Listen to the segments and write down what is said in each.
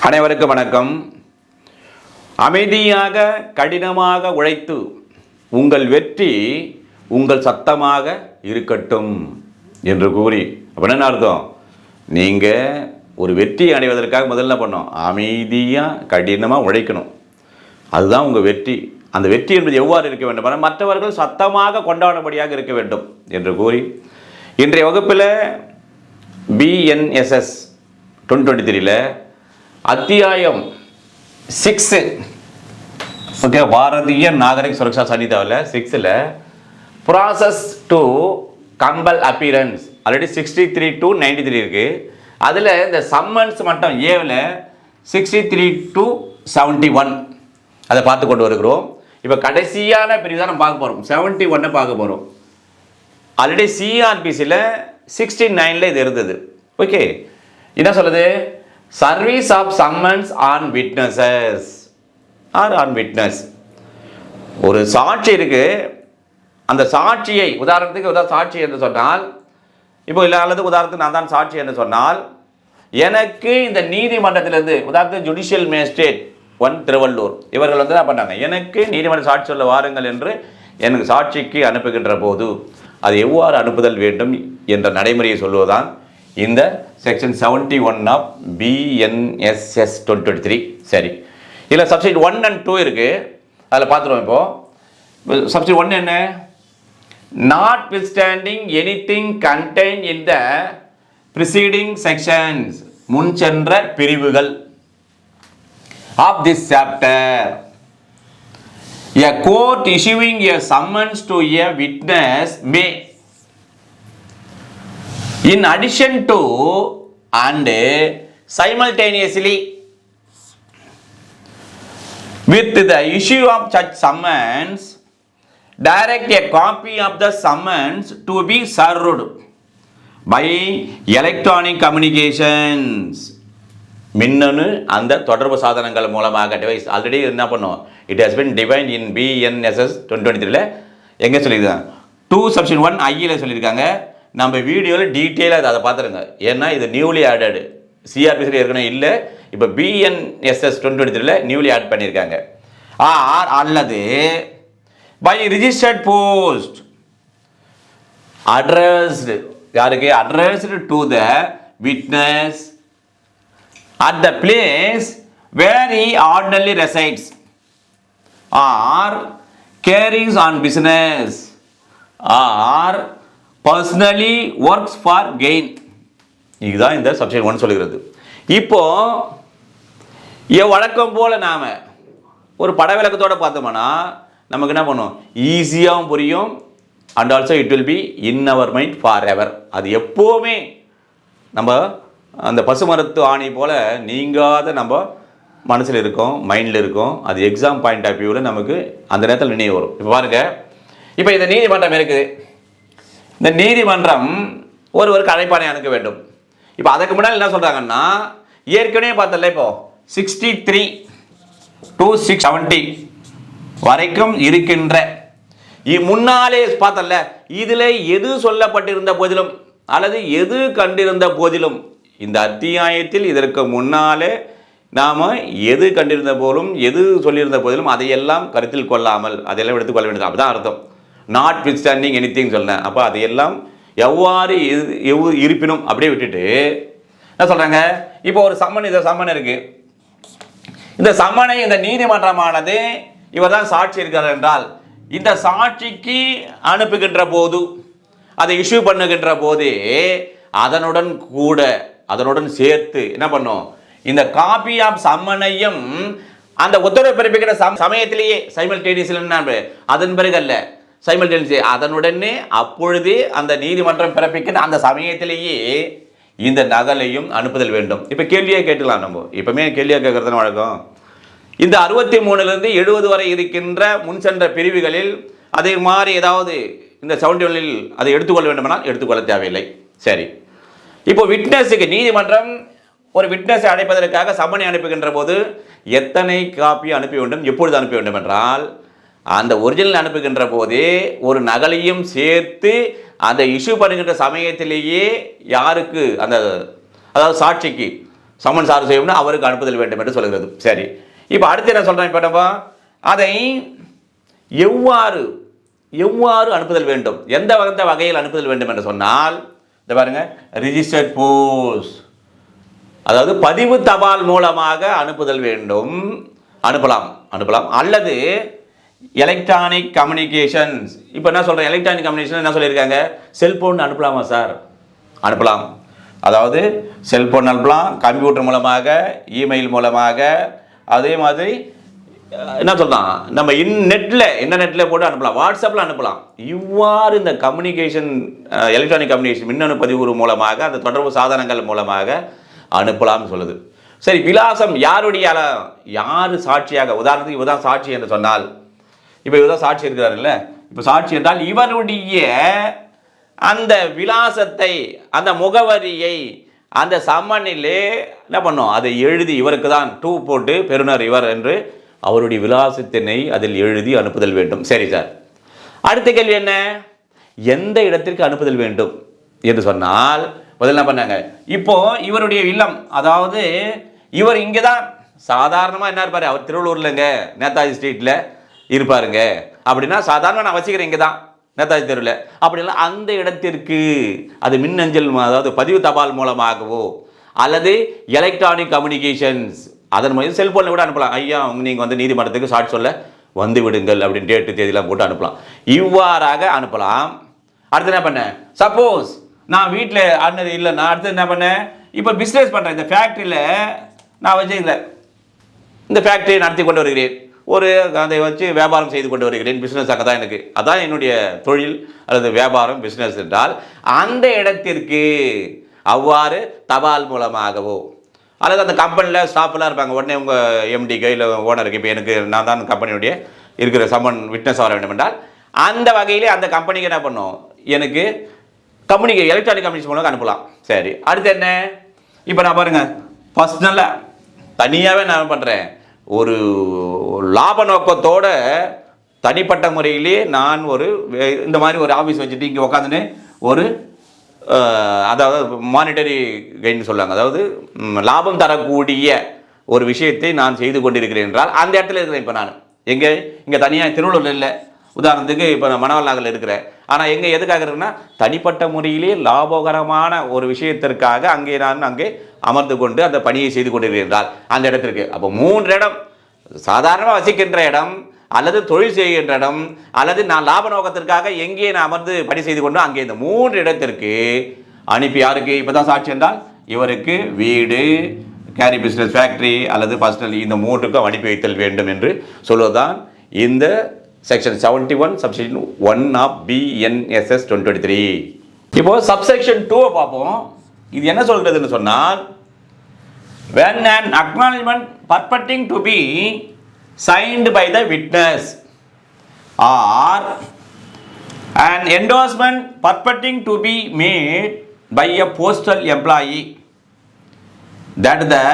அனைவருக்கும் வணக்கம். அமைதியாக கடினமாக உழைத்து உங்கள் வெற்றி உங்கள் சத்தமாக இருக்கட்டும் என்று கூறி, அப்போ என்ன அர்த்தம்? நீங்கள் ஒரு வெற்றி அடைவதற்காக முதல்ல பண்ணணும், அமைதியாக கடினமாக உழைக்கணும். அதுதான் உங்கள் வெற்றி. அந்த வெற்றி என்பது எவ்வாறு இருக்க வேண்டும்? மற்றவர்கள் சத்தமாக கொண்டாடும்படியாக இருக்க வேண்டும் என்று கூறி, இன்றைய வகுப்பில் BNSS 2023 அத்தியாயம் 6, ஓகே, பாரதிய நாகரிக் சுரக்ஷா சன்னிதாவில் 6ல் process to compel appearance already 63 to 93 இருக்குது. அதில் இந்த சம்மன்ஸ் மட்டும் ஏவில் 63 to 71 அதை பார்த்து கொண்டு வருகிறோம். இப்போ கடைசியான பிரிவு தான் நம்ம பார்க்க போகிறோம். 71 பார்க்க போகிறோம். ஆல்ரெடி CRPCயில் 69 இது இருந்தது. ஓகே, என்ன சொல்லுது? Service of summons on witnesses or on witness. ஒரு சாட்சி இருக்கு, அந்த சாட்சியை உதாரணத்துக்கு சாட்சி என்று சொன்னால், இப்போ இல்லை அல்லது உதாரணத்துக்கு நான் தான் சாட்சி என்று சொன்னால், எனக்கு இந்த நீதிமன்றத்திலிருந்து உதாரணத்துக்கு ஜுடிஷியல் மேஜிஸ்ட்ரேட் 1 திருவள்ளூர் இவர்கள் என்ன பண்ணாங்க, எனக்கு நீதிமன்ற சாட்சி சொல்ல வாருங்கள் என்று எனக்கு சாட்சிக்கு அனுப்புகின்ற போது அது எவ்வாறு அனுப்புதல் வேண்டும் என்ற நடைமுறையை சொல்வதுதான் இந்த செக்ஷன் 71 ஆஃப் BNSS 2023. சரி, இதில் சப்ஜெக்ட் 1 and 2 இருக்குது, அதில் பார்த்துருவோம். இப்போது சப்ஜெக்ட் 1 என்ன? Notwithstanding anything contained in the preceding sections, முன் சென்ற பிரிவுகள் of this chapter, a court issuing a summons to a witness may, in addition to and simultaneously with the issue of such summons, direct a copy of the summons to be served by electronic communications, மின்னணு அந்த தொடர்பு சாதனங்கள் மூலமாக device. Already என்ன பண்ணுவோம், it has been defined in BNSS 2023 எங்கே சொல்லியிருக்காங்க? 2 Section 1 ஐயில் சொல்லியிருக்காங்க. நம்ம வீடியோவில் டீட்டெயிலாக அதை பார்த்துருங்க. ஏன்னா இது நியூலி ஆடடு, CRPC ஏற்கனவே இல்லை, இப்போ BNSS 2023 நியூலி ஆட் பண்ணியிருக்காங்க. ஆர் அல்லது பை ரிஜிஸ்டர்ட் போஸ்ட் அட்ரஸ்டு, யாருக்கு? Addressed to the witness at the place where he ordinarily resides or carries on business or personally works for gain. இதுதான் இந்த subject 1 சொல்லுகிறது. இப்போ வழக்கம் போல் நாம் ஒரு பட விளக்கத்தோடு பார்த்தோம்னா நமக்கு என்ன பண்ணும், ஈஸியாகவும் புரியும், and also it will be in our mind forever. அது எப்போவுமே நம்ம அந்த பசுமரத்து ஆணி போல் நீங்காத நம்ம மனசில் இருக்கும், மைண்டில் இருக்கும். அது எக்ஸாம் பாயிண்ட் ஆஃப் வியூவில் நமக்கு அந்த நேரத்தில் நினைவு வரும். இப்போ பாருங்கள், இப்போ இந்த நீதிமன்றம் இருக்குது. இந்த நீதிமன்றம் ஒருவருக்கு அழைப்பானை அனுப்ப வேண்டும். இப்போ அதுக்கு முன்னால் என்ன சொல்கிறாங்கன்னா, ஏற்கனவே பார்த்தல இப்போ 63 to 670 வரைக்கும் இருக்கின்ற முன்னாலே பார்த்தல, இதில் எது சொல்லப்பட்டிருந்த போதிலும் அல்லது எது கண்டிருந்த போதிலும், இந்த அத்தியாயத்தில் இதற்கு முன்னாலே நாம் எது கண்டிருந்த போலும் எது சொல்லியிருந்த போதிலும் அதையெல்லாம் கருத்தில் கொள்ளாமல் அதையெல்லாம் எடுத்துக்கொள்ள வேண்டியது. அப்போ தான் அர்த்தம். நாட் வித் ஸ்டாண்டிங் எனிதிங் சொன்னேன். அப்போ அதையெல்லாம் எவ்வாறு இருப்பினும் அப்படியே விட்டுட்டு என்ன சொல்கிறாங்க, இப்போ ஒரு சம்மன், இந்த சம்மன் இருக்குது. இந்த சம்மனை இந்த நீதிமன்றமானது இவர் தான் சாட்சி இருக்கிறார் என்றால், இந்த சாட்சிக்கு அனுப்புகின்ற போது, அதை இஷ்யூ பண்ணுகின்ற போதே அதனுடன் சேர்த்து என்ன பண்ணும், இந்த காப்பி ஆஃப் சம்மனையும் அந்த உத்தரவு பிறப்பிக்கிற சமயத்திலேயே சைமல்டேனியஸ்லி, அதன் பிறகு அல்ல, சைமல்டேனியஸ் அதனுடனே அப்பொழுதே அந்த நீதிமன்றம் பிறப்பிக்கிற அந்த சமயத்திலேயே இந்த நகலையும் அனுப்புதல் வேண்டும். இப்போ கேள்வியாக கேட்டுக்கலாம். நம்ம இப்போமே கேள்வியாக கேட்கறது வழக்கம். இந்த 63 to 70 வரை இருக்கின்ற முன் சென்ற பிரிவுகளில் அதே மாதிரி ஏதாவது இந்த 71 அதை எடுத்துக்கொள்ள வேண்டுமானால் எடுத்துக்கொள்ள தேவையில்லை. சரி, இப்போ விட்னஸுக்கு நீதிமன்றம் ஒரு விட்னஸை அழைப்பதற்காக சம்மனை அனுப்புகின்ற போது எத்தனை காப்பி அனுப்ப வேண்டும், எப்பொழுது அனுப்ப வேண்டும் என்றால், அந்த ஒரிஜினல் அனுப்புகின்ற போதே ஒரு நகலையும் சேர்த்து அதை இஷ்யூ பண்ணுகின்ற சமயத்திலேயே யாருக்கு அந்த அதாவது சாட்சிக்கு சம்மன் சார்ஜ் செய்யணும் அவருக்கு அனுப்புதல் வேண்டும் என்று சொல்கிறது. சரி, இப்போ அடுத்து என்ன சொல்கிறேன், இப்போ நம்ம அதை எவ்வாறு அனுப்புதல் வேண்டும், எந்த வகையில் அனுப்புதல் வேண்டும் என்று சொன்னால், இந்த பாருங்க, ரிஜிஸ்டர்ட் போஸ்ட், அதாவது பதிவு தபால் மூலமாக அனுப்புதல் வேண்டும், அனுப்பலாம். அல்லது எலக்ட்ரானிக் கம்யூனிகேஷன்ஸ். இப்போ என்ன சொல்கிறேன், எலக்ட்ரானிக் கம்யூனிகேஷன் என்ன சொல்லியிருக்காங்க, செல்போன் அனுப்பலாமா சார்? அனுப்பலாம். அதாவது செல்போன் அனுப்பலாம், கம்ப்யூட்டர் மூலமாக, இமெயில் மூலமாக, அதே மாதிரி என்ன சொல்லலாம், நம்ம நெட்டில் போட்டு அனுப்பலாம், வாட்ஸ்அப்பில் அனுப்பலாம். இவ்வாறு இந்த கம்யூனிகேஷன், எலக்ட்ரானிக் கம்யூனிகேஷன், மின்னணு பதிவு மூலமாக, அந்த தொடர்பு சாதனங்கள் மூலமாக அனுப்பலாம்னு சொல்லுது. சரி, விலாசம் யார் சாட்சியாக, உதாரணத்துக்கு இவர் தான் சாட்சி என்று சொன்னால், இப்போ இவர் தான் சாட்சி இருக்கிறாருல்ல, இப்போ சாட்சி என்றால் இவருடைய அந்த விலாசத்தை, அந்த முகவரியை அந்த சம்மனிலே என்ன பண்ணோம், அதை எழுதி, இவருக்கு தான் டூ போட்டு பெறுநர் இவர் என்று அவருடைய விலாசத்தினை அதில் எழுதி அனுப்புதல் வேண்டும். சரி சார், அடுத்த கேள்வி என்ன, எந்த இடத்திற்கு அனுப்புதல் வேண்டும் என்று சொன்னால், முதல்ல என்ன பண்ணாங்க, இப்போ இவருடைய இல்லம், அதாவது இவர் இங்கே தான் சாதாரணமாக என்ன இருப்பார், அவர் திருவள்ளூர்லங்க நேதாஜி ஸ்ட்ரீட்டில் இருப்பாருங்க அப்படின்னா, சாதாரணமாக நான் வச்சுக்கிறேன் இங்கே தான் நேதாஜி தெருவில் அப்படின்னா, அந்த இடத்திற்கு அது மின்னஞ்சல், அதாவது பதிவு தபால் மூலமாகவோ அல்லது எலக்ட்ரானிக் கம்யூனிகேஷன்ஸ், அதன் மூலம் செல்போனில் கூட அனுப்பலாம். ஐயா நீங்கள் வந்து நீதிமன்றத்துக்கு சாட்சி சொல்ல வந்து விடுங்கள் அப்படின்னு டேட்டு தேதியெல்லாம் போட்டு அனுப்பலாம். இவ்வாறாக அனுப்பலாம். அடுத்து என்ன பண்ணேன், சப்போஸ் நான் வீட்டில் அண்ணது இல்லை, நான் அடுத்து என்ன பண்ணேன், இப்போ பிஸ்னஸ் பண்ணுறேன், இந்த ஃபேக்ட்ரியில் நான் வச்சு இந்த ஃபேக்ட்ரியை நடத்தி கொண்டு வருகிறேன், அதை வச்சு வியாபாரம் செய்து கொண்டு வருகிறேன், பிஸ்னஸ் அங்கே தான் எனக்கு, அதான் என்னுடைய தொழில் அல்லது வியாபாரம் பிஸ்னஸ் என்றால், அந்த இடத்திற்கு அவ்வாறு தபால் மூலமாகவோ அல்லது அந்த கம்பெனியில் ஸ்டாஃப்லாம் இருப்பாங்க, உடனே உங்கள் எம்டிக்கு இல்லை ஓனருக்கு, இப்போ எனக்கு நான் தான் கம்பெனியுடைய இருக்கிற சம்மன் விட்னஸ் வர வேண்டும் என்றால், அந்த வகையிலே அந்த கம்பெனிக்கு என்ன பண்ணும், எனக்கு எலக்ட்ரானிக் கம்யூனிகேஷன் மூலம் அனுப்பலாம். சரி, அடுத்து என்ன, இப்போ நான் பாருங்கள், பர்சனலாக தனியாகவே நான் பண்ணுறேன், ஒரு லாப நோக்கத்தோடு தனிப்பட்ட முறையிலே நான் இந்த மாதிரி ஒரு ஆஃபீஸ் வச்சுட்டு இங்கே உட்காந்துன்னு அதாவது மானிட்டரி கெயின் சொல்லுவாங்க, அதாவது லாபம் தரக்கூடிய ஒரு விஷயத்தை நான் செய்து கொண்டிருக்கிறேன் என்றால், அந்த இடத்துல இருக்கிறேன். இப்போ நான் இங்கே தனியாக திருவள்ளூரில் இல்லை, உதாரணத்துக்கு இப்போ நான் மணவாள் நகரில் இருக்கிறேன், ஆனால் எதுக்காக இருக்குன்னா, தனிப்பட்ட முறையிலே லாபகரமான ஒரு விஷயத்திற்காக நான் அங்கே அமர்ந்து கொண்டு அந்த பணியை செய்து கொண்டிருக்கிறேன் என்றால் அந்த இடத்திற்கு, அப்போ 3 இடம், சாதாரணமாக வசிக்கின்ற இடம் அல்லது தொழில் செய்கின்ற இடம் அல்லது நான் லாப நோக்கத்திற்காக எங்கே நான் அமர்ந்து பணி செய்து கொண்டோ அங்கே இந்த 3 இடத்திற்கு அனுப்பி, யாருக்கு இப்போ தான் சாட்சி என்றால் இவருக்கு வீடு, கேரி பிஸ்னஸ் ஃபேக்ட்ரி அல்லது பர்சனல், இந்த 3க்கும் அனுப்பி வைத்தல் வேண்டும் என்று சொல்வதுதான் இந்த செக்ஷன் 71 சப்செக்ஷன் 1 ஆஃப் BNSS 2023. இப்போ சப்செக்ஷன் 2 பார்ப்போம். இது என்ன சொல்கிறதுன்னு சொன்னால், when an acknowledgement purporting to be signed by the witness or an endorsement purporting to be made by a postal employee that the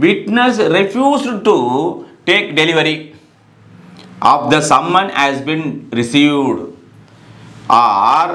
witness refused to take delivery of the summon has been received, or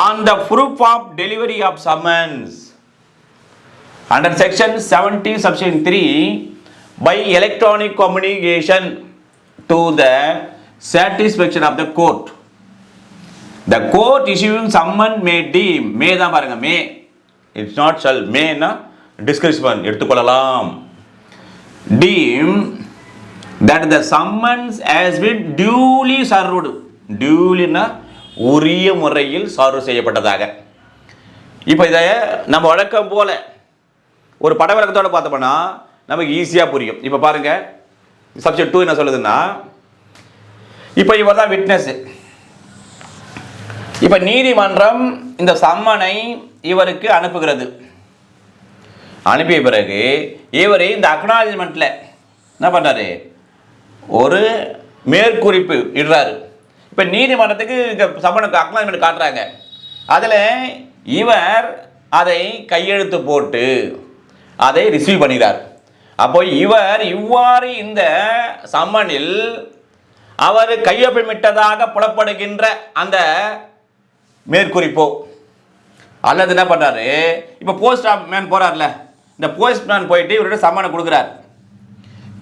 on the proof of delivery of summons under section 70 subsection 3 by electronic communication to the satisfaction of the court. The court issuing summon may deem, may தான் பாருங்க, may, it's not shall, may na discretion எடுத்துக்கொள்ளலாம், deem that the summons has been duly served, duly na உரிய முறையில் serve செய்யப்பட்டதாக. இப்போ இதை நம்ம வழக்கம் போல ஒரு பட விளக்கத்தோடு பார்த்தோம்னா நமக்கு ஈஸியாக புரியும். இப்போ பாருங்கள், சப்ஜெக்ட் 2 என்ன சொல்லுதுன்னா, இப்போ இவர் தான் விட்னஸ், இப்போ நீதிமன்றம் இந்த சம்மனை இவருக்கு அனுப்புகிறது. அனுப்பிய பிறகு இவர் இந்த அக்னாலஜ்மெண்ட்டில் என்ன பண்ணுறாரு, ஒரு மேற்குறிப்பு இடுறாரு. இப்போ நீதிமன்றத்துக்கு சம்மனுக்கு அக்னாலஜ்மெண்ட் காட்டுறாங்க, அதில் இவர் அதை கையெழுத்து போட்டு அதை ரிசீவ் பண்ணுகிறார். அப்போ இவர் இவ்வாறு இந்த சம்மனில் அவர் கையொப்பமிட்டதாக புலப்படுகின்ற அந்த மேற்குறிப்போ அல்லது என்ன பண்ணுறாரு, இப்போ போஸ்ட் மேன் போகிறார்ல, இந்த போஸ்ட்மேன் போயிட்டு இவர்கிட்ட சம்மனை கொடுக்குறார்.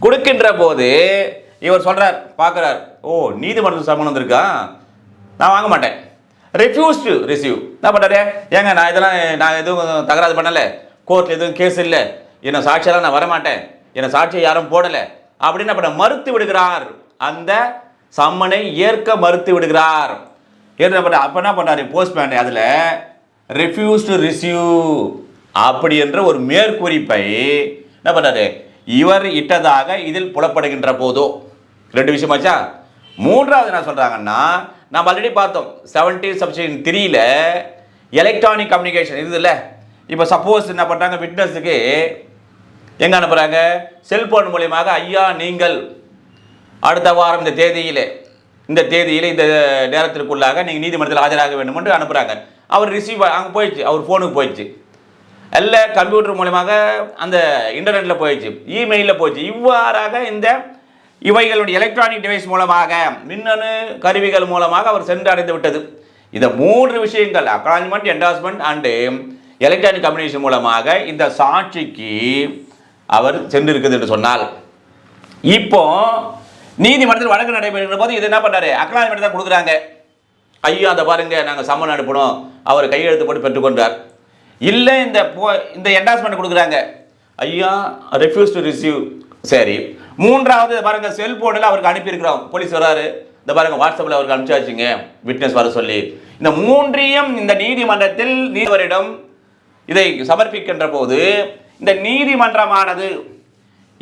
கொடுக்கின்ற போது இவர் சொல்றார், பார்க்குறார், ஓ நீதிமன்றத்தில் சம்மன் வந்திருக்கா, நான் வாங்க மாட்டேன், ரெஃப்யூஸ் டு ரிசீவ். என்ன பண்ணுறாரு, ஏங்க நான் எதுவும் தகராறு பண்ணலை, கோர்ட்டில் எதுவும் கேஸ் இல்லை, என்னை சாட்சியெல்லாம் நான் வரமாட்டேன், என்னை சாட்சியை யாரும் போடலை அப்படின்னு அப்ப மறுத்து விடுகிறார். அந்த சம்மனை ஏற்க மறுத்து விடுகிறார். அப்போ என்ன பண்ணுறாரு போஸ்ட்மேன், அதில் ரெஃப்யூஸ் டு ரிசீவ் அப்படி என்ற ஒரு மேற்குறிப்பை என்ன பண்ணுறாரு இவர் இட்டதாக இதில் புலப்படுகின்ற போதோ. 2 விஷயமாச்சா. மூன்றாவது என்ன சொல்கிறாங்கன்னா, நம்ம ஆல்ரெடி பார்த்தோம் 70 சப்ஷன் 3ல் எலக்ட்ரானிக் கம்யூனிகேஷன் இது இல்லை. இப்போ சப்போஸ் என்ன பண்ணுறாங்க, விட்னஸுக்கு எங்கே அனுப்புகிறாங்க, செல்போன் மூலியமாக, ஐயா நீங்கள் அடுத்த வாரம் இந்த தேதியில் இந்த நேரத்திற்குள்ளாக நீங்கள் நீதிமன்றத்தில் ஆஜராக வேண்டும் என்று அனுப்புகிறாங்க. அவர் ரிசீவ் அங்கே போயிடுச்சு, அவர் ஃபோனுக்கு போயிடுச்சு, இல்லை கம்ப்யூட்டர் மூலமாக அந்த இன்டர்நெட்டில் போயிடுச்சு, இமெயிலில் போயிடுச்சு. இவ்வாறாக இவைகளுடைய எலக்ட்ரானிக் டிவைஸ் மூலமாக, மின்னணு கருவிகள் மூலமாக அவர் சென்றடைந்து விட்டது. இந்த 3 விஷயங்கள், acknowledgement, endorsement and electronic communication மூலமாக இந்த சாட்சிக்கு அவர் சென்றிருக்குது என்று சொன்னால், இப்போ நீதிமன்றத்தில் வழக்கு நடைபெறுகிற போது இது என்ன பண்ணுறாரு, அக்னாலஜ்மெண்ட் தான் கொடுக்குறாங்க. ஐயா அதை பாருங்க, நாங்கள் சம்மன் அனுப்பணும், அவர் கையெழுத்து போட்டு பெற்றுக்கொண்டார். இல்லை இந்த என்டாஸ்மெண்ட் கொடுக்குறாங்க, ஐயா ரெஃப்யூஸ் டு ரிசீவ். சரி, மூன்றாவது பாருங்க, செல்போனில் அவருக்கு அனுப்பியிருக்கிறோம், போலீஸ் வராரு, இந்த பாருங்க வாட்ஸ்அப்பில் அவருக்கு அனுப்பிச்சாச்சுங்க விட்னஸ் வர சொல்லி. இந்த 3ஐயும் இந்த நீதிமன்றத்தில் நீதிபதியிடம் இதை சமர்ப்பிக்கின்ற போது இந்த நீதிமன்றமானது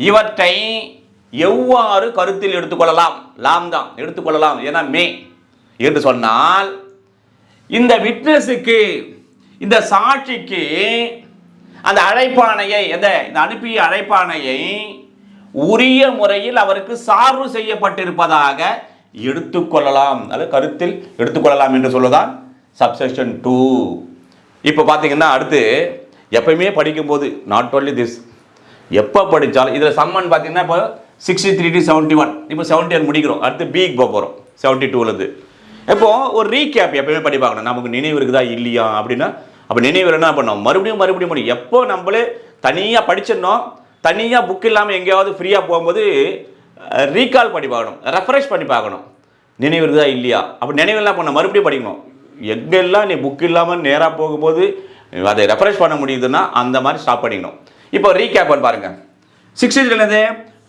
இவற்றை எவ்வாறு கருத்தில் எடுத்துக்கொள்ளலாம், லாம் தான் எடுத்துக்கொள்ளலாம், ஏன்னா மே என்று சொன்னால், இந்த விட்னஸுக்கு இந்த சாட்சிக்கு அந்த அழைப்பாணையை இந்த அனுப்பிய அழைப்பாணையை உரிய முறையில் அவருக்கு சார்பு செய்யப்பட்டிருப்பதாக எடுத்துக்கொள்ளலாம், அல்லது கருத்தில் எடுத்துக்கொள்ளலாம் என்று சொல்லுதான் சப்செக்ஷன் 2. இப்போ பார்த்தீங்கன்னா அடுத்து எப்பயுமே படிக்கும்போது நாட் ஓன்லி திஸ், எப்போ படித்தாலும் இதில் சம்மன் பார்த்தீங்கன்னா இப்போ 63 to 71, இப்போ 71 முடிக்கிறோம், அடுத்து பிக்கு போக போகிறோம் 72லேருந்து. இப்போ ஒரு ரீகேப் எப்பயுமே படி பார்க்கணும், நமக்கு நினைவு இருக்குதா இல்லையா அப்படின்னா. அப்போ நினைவு என்ன பண்ணோம், மறுபடியும் எப்போ நம்மளே தனியாக படிச்சிடணும், தனியாக புக் இல்லாமல் எங்கேயாவது ஃப்ரீயாக போகும்போது ரீகால் பண்ணி பார்க்கணும், ரெஃப்ரெஷ் பண்ணி பார்க்கணும், நினைவு இருக்குதா இல்லையா. அப்போ நினைவெல்லாம் பண்ண மறுபடியும் படிக்கணும். எங்கெல்லாம் நீ புக் இல்லாமல் நேராக போகும்போது அதை ரெஃப்ரெஷ் பண்ண முடியுதுன்னா அந்த மாதிரி ஸ்டாப் பண்ணிக்கணும். இப்போ ரீகேப் பண்ணி பாருங்கள். 63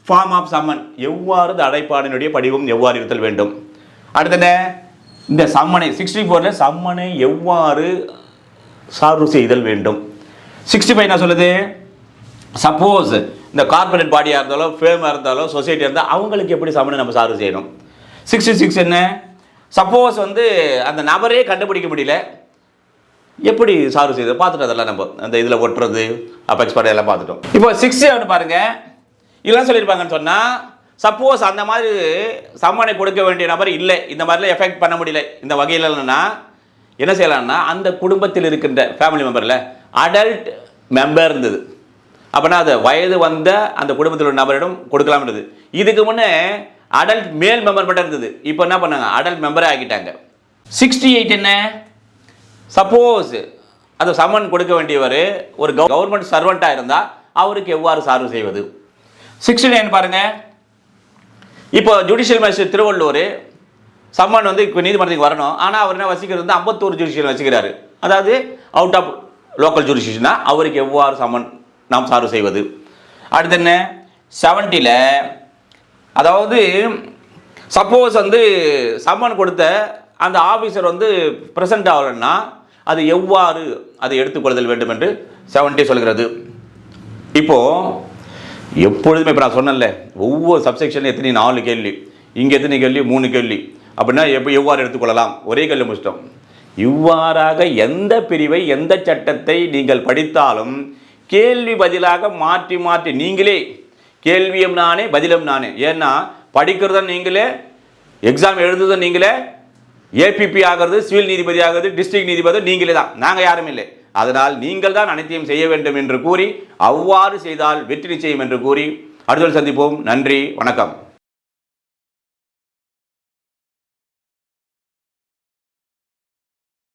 ஃபார்ம் ஆஃப் சம்மன், எவ்வாறு அழைப்பாணையினுடைய படிவம் எவ்வாறு இருத்தல் வேண்டும். அடுத்த இந்த சம்மனை 64 சம்மனை எவ்வாறு சார்பு செய்தல் வேண்டும். 65 என்ன சொல்லுது, சப்போஸ் இந்த கார்பரேட் பாடியாக இருந்தாலும் ஃபேமாக இருந்தாலும் சொசைட்டியாக இருந்தால் அவங்களுக்கு எப்படி சம்மனை நம்ம சார்பு செய்யணும். 66 என்ன, சப்போஸ் அந்த நபரே கண்டுபிடிக்க முடியல, எப்படி சார்பு செய்து பார்த்துட்டு அதெல்லாம் நம்ம அந்த இதில் ஒட்டுறது அப்பெக்ஸ் படம் எல்லாம் பார்த்துட்டோம். இப்போ 67 பாருங்க, இதெல்லாம் சொல்லியிருப்பாங்கன்னு சொன்னால், சப்போஸ் அந்த மாதிரி சம்மனை கொடுக்க வேண்டிய நபர் இல்லை, இந்த மாதிரிலாம் எஃபெக்ட் பண்ண முடியல இந்த வகையிலன்னா என்ன செய்யலாம்னா, அந்த குடும்பத்தில் இருக்கின்ற ஃபேமிலி மெம்பரில் அடல்ட் மெம்பர் இருந்தது அப்படின்னா அது வயது வந்த அந்த குடும்பத்தில் உள்ள நபரிடம் கொடுக்கலாம்ன்றது. இதுக்கு முன்னே அடல்ட் மேல் மெம்பர் மட்டும் இருந்தது, இப்போ என்ன பண்ணாங்க, அடல்ட் மெம்பரே ஆக்கிட்டாங்க. 68 என்ன, சப்போஸ் அது சம்மன் கொடுக்க வேண்டியவர் ஒரு கவர்மெண்ட் சர்வெண்ட்டாக இருந்தால் அவருக்கு எவ்வாறு சார்பு செய்வது. 69 பாருங்க, இப்போ ஜுடிஷியல் மேஜிஸ்ட்ரேட் திருவள்ளூர் சம்மன் இப்போ நீதிமன்றத்துக்கு வரணும், ஆனால் அவர் என்ன வசிக்கிறது 51 ஜுடிஷியல் வச்சுக்கிறாரு, அதாவது அவுட் ஆஃப் லோக்கல் ஜுடிஷியல்னா அவருக்கு எவ்வாறு சம்மன் நாம் சார்பு செய்வது. அடுத்து என்ன 70ல், அதாவது சப்போஸ் சம்மன் கொடுத்த அந்த ஆஃபீஸர் ப்ரெசென்ட் ஆகலைன்னா அது எவ்வாறு அதை எடுத்துக்கொள்ளுதல் வேண்டும் என்று 70 சொல்கிறது. இப்போது எப்பொழுதுமே இப்போ நான் சொன்னேன்ல, ஒவ்வொரு சப்செக்ஷன் எத்தனை 4 கேள்வி, இங்கே எத்தனை கேள்வி 3 கேள்வி அப்படின்னா எவ்வாறு எடுத்துக்கொள்ளலாம், ஒரே கேள்வி முடிச்சிட்டோம். இவ்வாறாக எந்த பிரிவை எந்த சட்டத்தை நீங்கள் படித்தாலும் கேள்வி பதிலாக மாற்றி மாற்றி நீங்களே, கேள்வியும் நானே பதிலும் நானே, ஏன்னா படிக்கிறதும் நீங்களே, எக்ஸாம் எழுதுறதும் நீங்களே, ஏபிபி ஆகிறது, சிவில் நீதிபதி ஆகிறது, டிஸ்ட்ரிக்ட் நீதிபதி நீங்களே தான், நாங்கள் யாரும் இல்லை. அதனால் நீங்கள் தான் அனைத்தையும் செய்ய வேண்டும் என்று கூறி, அவ்வாறு செய்தால் வெற்றி நிச்சயம் என்று கூறி அடுத்த சந்திப்போம். நன்றி, வணக்கம்.